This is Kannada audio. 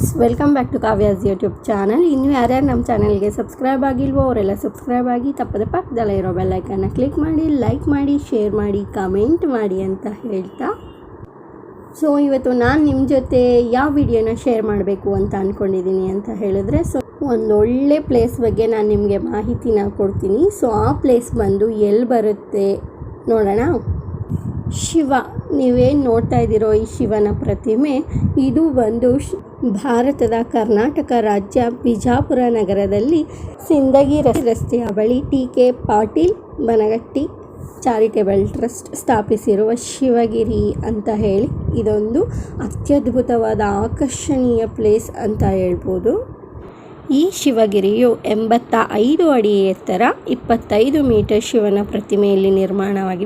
Friends, welcome back to Kavya's YouTube channel. ಇನ್ನು ಯಾರ್ಯಾರು ನಮ್ಮ ಚಾನಲ್ಗೆ ಸಬ್ಸ್ಕ್ರೈಬ್ ಆಗಿಲ್ವೋ ಅವರೆಲ್ಲ ಸಬ್ಸ್ಕ್ರೈಬ್ ಆಗಿ ತಪ್ಪದೆ ಪಕ್ಕದಲ್ಲೇ ಇರೋ ಬೆಲ್ಲೈಕನ್ನ ಕ್ಲಿಕ್ ಮಾಡಿ, ಲೈಕ್ ಮಾಡಿ, ಶೇರ್ ಮಾಡಿ, ಕಮೆಂಟ್ ಮಾಡಿ ಅಂತ ಹೇಳ್ತಾ, ಸೊ ಇವತ್ತು ನಾನು ನಿಮ್ಮ ಜೊತೆ ಯಾವ ವಿಡಿಯೋನ ಶೇರ್ ಮಾಡಬೇಕು ಅಂತ ಅಂದ್ಕೊಂಡಿದ್ದೀನಿ ಅಂತ ಹೇಳಿದ್ರೆ, ಸೊ ಒಂದೊಳ್ಳೆ ಪ್ಲೇಸ್ ಬಗ್ಗೆ ನಾನು ನಿಮಗೆ ಮಾಹಿತಿನ ಕೊಡ್ತೀನಿ. ಸೊ ಆ ಪ್ಲೇಸ್ ಬಂದು ಎಲ್ಲಿ ಬರುತ್ತೆ ನೋಡೋಣ. ಶಿವ, ನೀವೇನು ನೋಡ್ತಾ ಇದ್ದೀರೋ ಈ ಶಿವನ ಪ್ರತಿಮೆ, ಇದು ಬಂದು ಭಾರತದ ಕರ್ನಾಟಕ ರಾಜ್ಯ ಬಿಜಾಪುರ ನಗರದಲ್ಲಿ ಸಿಂದಗಿ ರಸ್ತೆಯ ಬಳಿ TK ಪಾಟೀಲ್ ಬನಗಟ್ಟಿ ಚಾರಿಟೇಬಲ್ ಟ್ರಸ್ಟ್ ಸ್ಥಾಪಿಸಿರುವ ಶಿವಗಿರಿ ಅಂತ ಹೇಳಿ ಇದೊಂದು ಅತ್ಯದ್ಭುತವಾದ ಆಕರ್ಷಣೀಯ ಪ್ಲೇಸ್ ಅಂತ ಹೇಳ್ಬೋದು. ಈ ಶಿವಗಿರಿಯು 85 ಅಡಿ ಎತ್ತರ, 25 ಮೀಟರ್ ಶಿವನ ಪ್ರತಿಮೆಯಲ್ಲಿ ನಿರ್ಮಾಣವಾಗಿದೆ.